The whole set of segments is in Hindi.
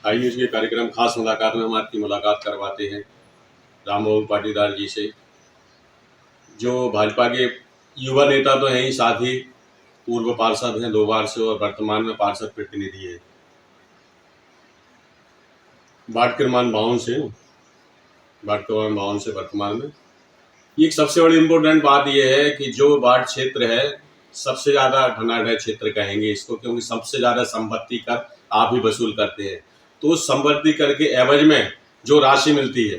हाई न्यूज़ के कार्यक्रम खास मुलाकात में हम आपकी मुलाकात करवाते हैं रामबाबू पाटीदार जी से, जो भाजपा के युवा नेता तो हैं ही, साथ ही पूर्व पार्षद हैं 2 बार से और वर्तमान में पार्षद प्रतिनिधि हैं। वार्ड क्रमांक 52 से वर्तमान में ये एक सबसे बड़ी इम्पोर्टेंट बात यह है कि जो वार्ड क्षेत्र है सबसे ज़्यादा धनाढ़ क्षेत्र कहेंगे इसको, क्योंकि सबसे ज़्यादा संपत्ति कर आप ही वसूल करते हैं। तो उस संपत्ति कर के एवज में जो राशि मिलती है,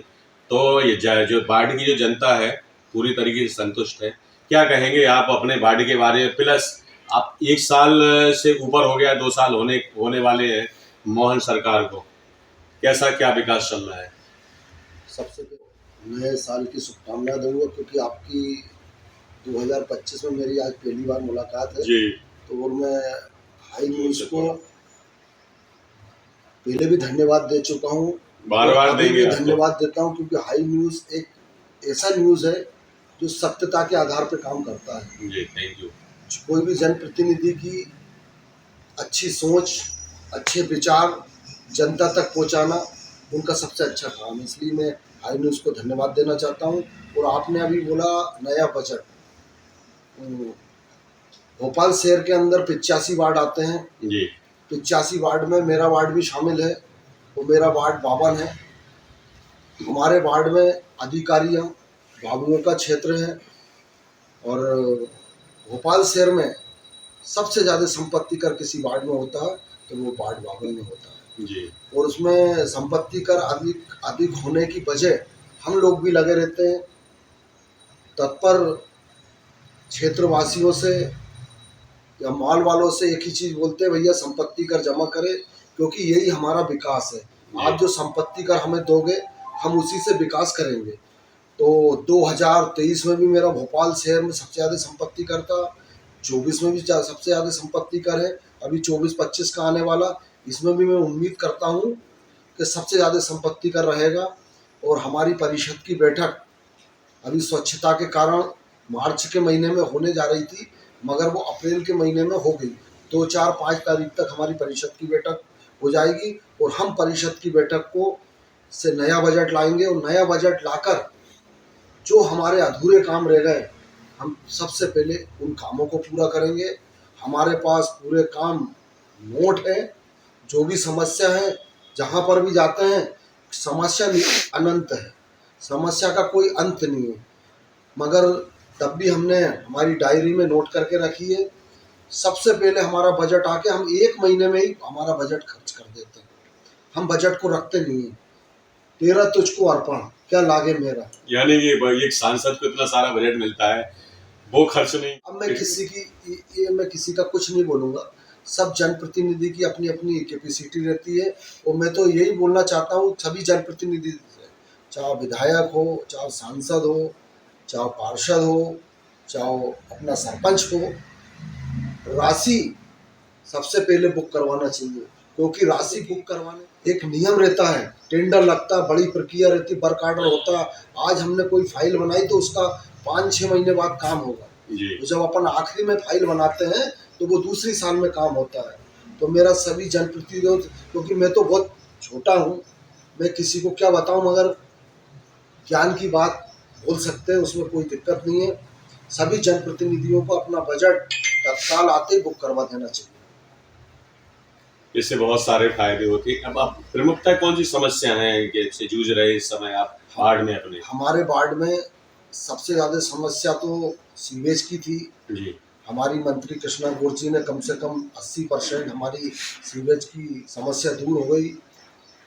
तो ये जो वार्ड की जो जनता है पूरी तरीके से संतुष्ट है। क्या कहेंगे आप अपने वार्ड के बारे में? प्लस आप 1 साल से ऊपर हो गया, 2 साल होने वाले हैं मोहन सरकार को, कैसा क्या विकास चल रहा है? सबसे नए साल की शुभकामनाएं दूंगा, क्योंकि आपकी 2025 में मेरी आज पहली बार मुलाकात है जी। तो और मैं हाई न्यूज़ को पहले भी धन्यवाद दे चुका हूँ, बार-बार देंगे धन्यवाद देता हूँ, क्योंकि हाई न्यूज़ एक ऐसा न्यूज़ है जो सत्यता के आधार पर काम करता है। जी, थैंक यू। कोई भी जनप्रतिनिधि की अच्छी सोच, अच्छे विचार जनता तक पहुँचाना उनका सबसे अच्छा काम है, इसलिए मैं हाई न्यूज़ को धन्यवाद देना चाहता हूँ। और आपने अभी बोला नया बजट, भोपाल शहर के अंदर 85 वार्ड आते हैं जी। 85 वार्ड में मेरा वार्ड भी शामिल है, वो मेरा वार्ड 52 है। हमारे वार्ड में अधिकारियों बाबुओं का क्षेत्र है और भोपाल शहर में सबसे ज़्यादा संपत्ति कर किसी वार्ड में होता है तो वो वार्ड 52 में होता है जी। और उसमें संपत्ति कर अधिक होने की वजह हम लोग भी लगे रहते हैं तत्पर क्षेत्रवासियों से या मॉल वालों से एक ही चीज़ बोलते हैं, भैया संपत्ति कर जमा करें, क्योंकि यही हमारा विकास है। आप जो संपत्ति कर हमें दोगे हम उसी से विकास करेंगे। तो 2023 में भी मेरा भोपाल शहर में सबसे ज़्यादा संपत्ति कर था, 24 में भी सबसे ज़्यादा संपत्ति कर है, अभी 24-25 का आने वाला, इसमें भी मैं उम्मीद करता हूँ कि सबसे ज़्यादा संपत्ति कर रहेगा। और हमारी परिषद की बैठक अभी स्वच्छता के कारण मार्च के महीने में होने जा रही थी, मगर वो अप्रैल के महीने में हो गई। 2, 4, 5 तारीख तक हमारी परिषद की बैठक हो जाएगी और हम परिषद की बैठक को से नया बजट लाएंगे और नया बजट लाकर जो हमारे अधूरे काम रह गए हम सबसे पहले उन कामों को पूरा करेंगे। हमारे पास पूरे काम नोट है, जो भी समस्या है जहाँ पर भी जाते हैं समस्या अनंत है, समस्या का कोई अंत नहीं है, मगर तब भी हमने हमारी डायरी में नोट करके रखी है। सबसे पहले हमारा बजट आके हम 1 महीने में ही हमारा बजट खर्च कर देते हैं, हम बजट को रखते नहीं हैं। तेरा तुझको अर्पण क्या लागे मेरा, यानी ये एक सांसद को इतना सारा बजट मिलता है वो खर्च नहीं। अब मैं किसी का कुछ नहीं बोलूँगा, सब जनप्रतिनिधि की अपनी अपनी कैपेसिटी रहती है और मैं तो यही बोलना चाहता हूँ सभी जनप्रतिनिधि से, चाहे विधायक हो, चाहे सांसद हो, चाहे पार्षद हो, चाहे अपना सरपंच हो, राशि सबसे पहले बुक करवाना चाहिए, क्योंकि राशि बुक करवाने एक नियम रहता है, टेंडर लगता है, बड़ी प्रक्रिया रहती है, वर्क आर्डर होता है। आज हमने कोई फाइल बनाई तो उसका 5-6 महीने बाद काम होगा, तो जब अपन आखिरी में फाइल बनाते हैं तो वो दूसरी साल में काम होता है। तो मेरा सभी जनप्रतिनिधियों, क्योंकि मैं तो बहुत छोटा हूँ, मैं किसी को क्या बताऊँ, मगर ज्ञान की बात बोल सकते हैं, उसमें कोई दिक्कत नहीं है। सभी जनप्रतिनिधियों को अपना बजट तत्काल आते ही बुक करवा देना चाहिए। इससे बहुत सारे फायदे होते हैं। अब आप प्रमुखता कौन सी समस्या है से जूझ रहे इस समय आप वार्ड में अपने? हमारे वार्ड में सबसे ज़्यादा समस्या तो सीवेज की थी जी। हमारी मंत्री कृष्णा गौर जी ने कम से कम 80% हमारी सीवेज की समस्या दूर हो गई।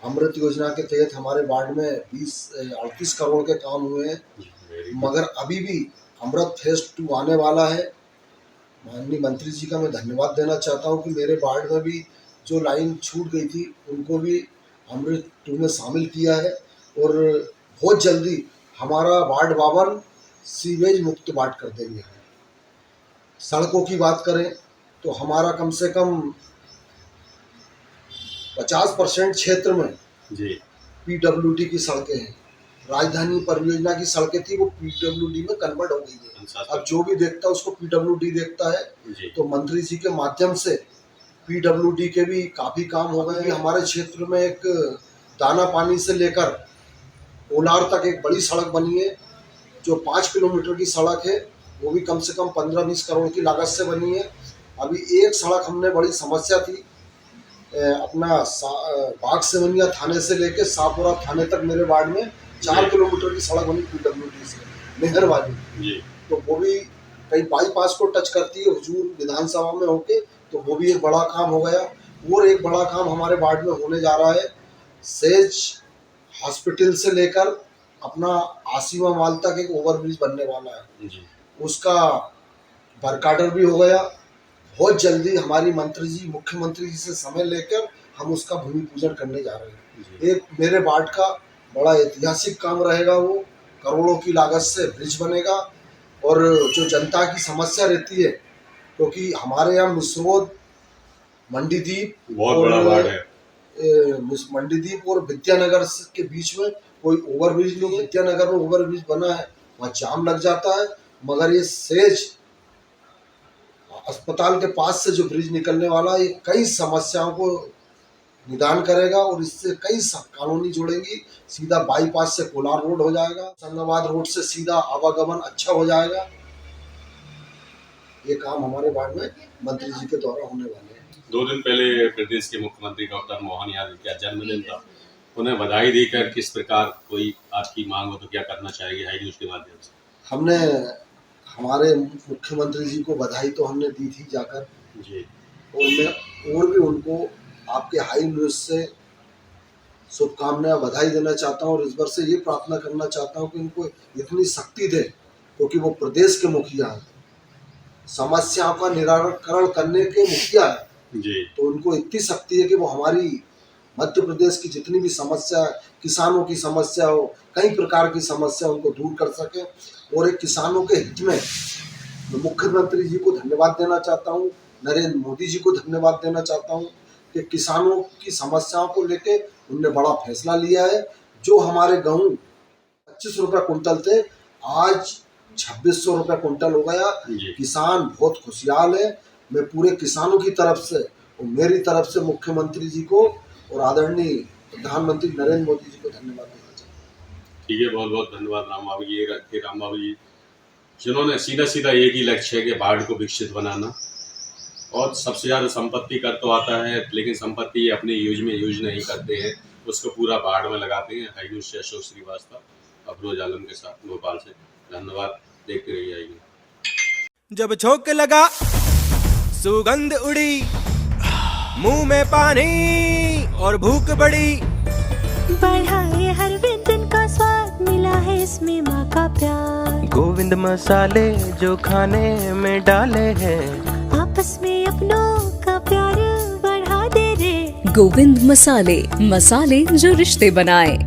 अमृत योजना के तहत हमारे वार्ड में 38 करोड़ के काम हुए हैं, मगर अभी भी अमृत फेज 2 आने वाला है। माननीय मंत्री जी का मैं धन्यवाद देना चाहता हूं कि मेरे वार्ड में भी जो लाइन छूट गई थी उनको भी अमृत 2 में शामिल किया है और बहुत जल्दी हमारा वार्ड 52 सीवेज मुक्त वार्ड कर देंगे। सड़कों की बात करें तो हमारा कम से कम 50% क्षेत्र में जी। पीडब्ल्यूडी की सड़कें हैं। राजधानी परियोजना की सड़कें थी वो पीडब्ल्यूडी में कन्वर्ट हो गई है। अब जो भी देखता है उसको पीडब्ल्यूडी देखता है। तो मंत्री जी के माध्यम से पीडब्ल्यूडी के भी काफी काम हो गए। हमारे क्षेत्र में एक दाना पानी से लेकर कोलार तक एक बड़ी सड़क बनी है, जो 5 किलोमीटर की सड़क है, वो भी कम से कम 15-20 करोड़ की लागत से बनी है। अभी एक सड़क हमने बड़ी समस्या थी, अपना बाग सेवनिया थाने से लेके शाहपुरा थाने तक मेरे वार्ड में 4 किलोमीटर की सड़क बनी पीडब्ल्यूडी से, मेहरबानी। तो वो भी कहीं बाईपास को टच करती है हुजूर विधानसभा में होके, तो वो भी एक बड़ा काम हो गया। और एक बड़ा काम हमारे वार्ड में होने जा रहा है, सेज हॉस्पिटल से लेकर अपना आसिमा माल तक एक ओवरब्रिज बनने वाला है, उसका वर्क ऑर्डर भी हो गया। बहुत जल्दी हमारी मंत्री जी, मुख्यमंत्री जी से समय लेकर हम उसका भूमि पूजन करने जा रहे हैं। एक मेरे वार्ड का बड़ा ऐतिहासिक काम रहेगा, वो करोड़ों की लागत से ब्रिज बनेगा। और जो जनता की समस्या रहती है, क्योंकि हमारे यहाँ मिसरोद, मंडीदीप बहुत बड़ा वार्ड है, मंडीदीप और विद्यानगर के बीच में कोई ओवरब्रिज नहीं है। विद्यानगर में ओवरब्रिज बना है, वहाँ जाम लग जाता है, मगर ये सेज अस्पताल के पास से जो ब्रिज निकलने वाला है, ये कई समस्याओं को निदान करेगा और इससे कई कॉलोनी जुड़ेंगी। सीधा बाईपास से कोलार रोड हो जाएगा, संगाबाद रोड से सीधा आवागमन अच्छा हो जाएगा। ये काम हमारे वार्ड में मंत्री जी के द्वारा होने वाले हैं। 2 दिन पहले प्रदेश के मुख्यमंत्री डॉक्टर मोहन यादव का जन्मदिन था, उन्हें बधाई देकर किस प्रकार कोई आपकी मांग हो तो क्या करना चाहिए हाई न्यूज के माध्यम से? हमने हमारे मुख्यमंत्री जी को बधाई तो हमने दी थी जाकर जी, और मैं और भी उनको आपके हाई न्यूज से शुभकामनाएं बधाई देना चाहता हूं और इस बार से ये प्रार्थना करना चाहता हूं कि उनको इतनी शक्ति दे, क्योंकि वो प्रदेश के मुखिया हैं, समस्याओं का निराकरण करने के मुखिया है जी। तो उनको इतनी शक्ति है कि वो हमारी मध्य प्रदेश की जितनी भी समस्या है, किसानों की समस्या हो, कई प्रकार की समस्या उनको दूर कर सके। और एक किसानों के हित में मैं मुख्यमंत्री जी को धन्यवाद देना चाहता हूँ, नरेंद्र मोदी जी को धन्यवाद देना चाहता हूँ कि किसानों की समस्याओं को लेके उनने बड़ा फैसला लिया है। जो हमारे गेहूँ 25 रुपये कुंटल थे, आज 2600 रुपये कुंटल हो गया। किसान बहुत खुशहाल है। मैं पूरे किसानों की तरफ से और मेरी तरफ से मुख्यमंत्री जी को और आदरणीय प्रधानमंत्री नरेंद्र मोदी जी को धन्यवाद देना चाहता हूँ। ठीक है, बहुत बहुत धन्यवाद राम बाबू जी। राम बाबू जी जिन्होंने सीधा सीधा एक ही लक्ष्य है कि वार्ड को विकसित बनाना, और सबसे ज़्यादा संपत्ति कर तो आता है, लेकिन संपत्ति अपने यूज नहीं करते हैं, उसको पूरा वार्ड में लगाते हैं। हाई न्यूज से अशोक श्रीवास्तव, अफरोज आलम के साथ भोपाल से। धन्यवाद, देखते रहिए हाई न्यूज। जब झोंक लगा सुगंध उड़ी, मुंह में पानी और भूख बढ़ी, बढ़ा है हर व्यंजन का स्वाद, मिला है इसमें माँ का प्यार। गोविंद मसाले जो खाने में डाले हैं, आपस में अपनों का प्यार बढ़ा दे रे। गोविंद मसाले, मसाले जो रिश्ते बनाए।